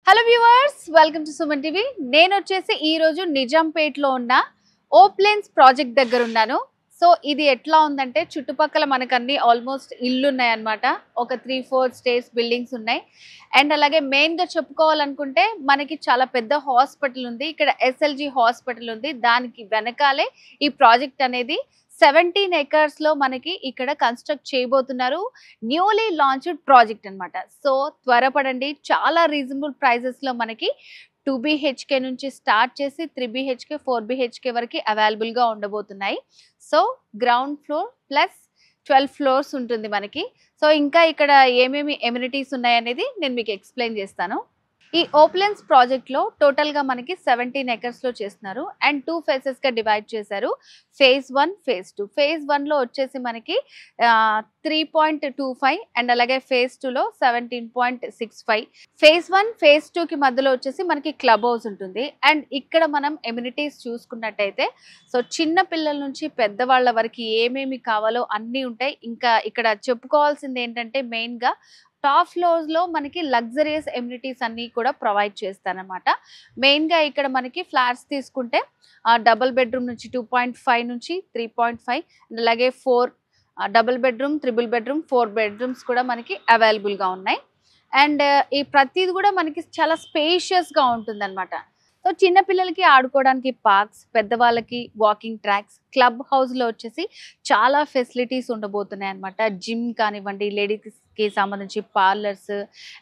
Hello viewers, welcome to Suman TV. నేను వచ్చేసి ఈ రోజు నిజాంపేట్లో ఉన్న ఓప్లెన్స్ ప్రాజెక్ట్ దగ్గర ఉన్నాను. సో ఇది ఎట్లా ఉందంటే చుట్టుపక్కల మనకు అన్ని ఆల్మోస్ట్ ఇల్లు ఉన్నాయి అన్నమాట. ఒక 3-4 స్టేర్స్ బిల్డింగ్స్ ఉన్నాయి. అండ్ అలాగే మెయిన్గా చెప్పుకోవాలనుకుంటే మనకి చాలా పెద్ద హాస్పిటల్ ఉంది. ఇక్కడ ఎస్ఎల్జి హాస్పిటల్ ఉంది. దానికి వెనకాలే ఈ ప్రాజెక్ట్ అనేది 17 acres లో మనకి ఇక్కడ కన్స్ట్రక్ట్ చేయబోతున్నారు. న్యూలీ లాంచ్డ్ ప్రాజెక్ట్ అన్నమాట. సో త్వరపడండి, చాలా రీజనబుల్ ప్రైజెస్ లో మనకి 2 BHK నుంచి స్టార్ట్ చేసి 3 BHK 4 BHK వరకు అవైలబుల్ గా ఉండబోతున్నాయి. So ground floor plus 12 floors ఉంటుంది మనకి. సో ఇంకా ఇక్కడ ఏమేమి ఎమ్యూనిటీస్ ఉన్నాయి అనేది నేను మీకు ఎక్స్ప్లెయిన్ చేస్తాను. ఈ ఓప్లెన్స్ ప్రాజెక్ట్ లో టోటల్ గా మనకి 17 acres లో చేస్తున్నారు. అండ్ 2 phases గా డివైడ్ చేశారు. phase 1, phase 2. phase 1 లో వచ్చేసి మనకి 3.25 అండ్ అలాగే phase 2 లో 17.65. phase 1, phase 2 కి మధ్యలో వచ్చేసి మనకి క్లబ్ హౌస్ ఉంటుంది. అండ్ ఇక్కడ మనం ఎమ్యూనిటీస్ చూసుకున్నట్టయితే సో చిన్న పిల్లల నుంచి పెద్దవాళ్ళ వరకు ఏమేమి కావాలో అన్నీ ఉంటాయి. ఇంకా ఇక్కడ చెప్పుకోవాల్సింది ఏంటంటే మెయిన్ గా టాప్ ఫ్లోర్స్ లో మనకి లగ్జరియస్ ఎమ్యూనిటీస్ అన్ని కూడా ప్రొవైడ్ చేస్తారనమాట. మెయిన్ గా ఇక్కడ మనకి ఫ్లాట్స్ తీసుకుంటే డబుల్ బెడ్రూమ్ నుంచి 2.5 నుంచి 3.5 అలాగే 4 double bedroom, triple bedroom, 4 bedrooms కూడా మనకి అవైలబుల్ గా ఉన్నాయి. అండ్ ఈ ప్రతిది కూడా మనకి చాలా స్పేషియస్ గా ఉంటుంది అనమాట. సో చిన్న పిల్లలకి ఆడుకోవడానికి పార్క్స్, పెద్దవాళ్ళకి వాకింగ్ ట్రాక్స్, క్లబ్ హౌస్ లో వచ్చేసి చాలా ఫెసిలిటీస్ ఉండబోతున్నాయి అనమాట. జిమ్ కానివ్వండి, లేడీస్ కి సంబంధించి పార్లర్స్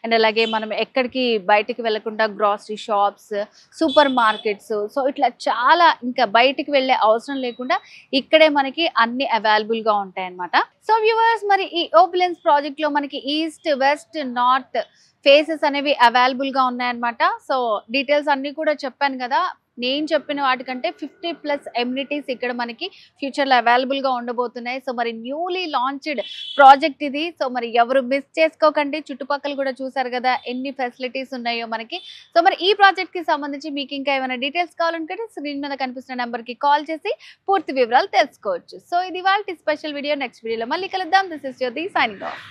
అండ్ అలాగే మనం ఎక్కడికి బయటికి వెళ్లకుండా grocery shops, super markets, so ఇట్లా చాలా ఇంకా బయటికి వెళ్ళే అవసరం లేకుండా ఇక్కడే మనకి అన్ని అవైలబుల్ గా ఉంటాయి అనమాట. సో వ్యూవర్స్, మరి ఈ ఓప్లెన్స్ ప్రాజెక్ట్ లో మనకి ఈస్ట్, వెస్ట్, నార్త్ ఫేసెస్ అనేవి అవైలబుల్ గా ఉన్నాయన్నమాట. సో డీటెయిల్స్ అన్ని కూడా చెప్పాను కదా. నేను చెప్పిన వాటికంటే 50+ ఎమ్యూనిటీస్ ఇక్కడ మనకి ఫ్యూచర్ లో అవైలబుల్ గా ఉండబోతున్నాయి. సో మరి న్యూలీ లాంచ్డ్ ప్రాజెక్ట్ ఇది. సో మరి ఎవరు మిస్ చేసుకోకండి. చుట్టుపక్కల కూడా చూసారు కదా ఎన్ని ఫెసిలిటీస్ ఉన్నాయో మనకి. సో మరి ఈ ప్రాజెక్ట్ కి సంబంధించి మీకు ఇంకా ఏమైనా డీటెయిల్స్ కావాలనుకుంటే స్క్రీన్ మీద కనిపిస్తున్న నెంబర్ కి కాల్ చేసి పూర్తి వివరాలు తెలుసుకోవచ్చు. సో ఇది వాళ్ళ స్పెషల్ వీడియో. నెక్స్ట్ వీడియోలో మళ్ళీ కలుద్దాం. This is Jyothi signing of.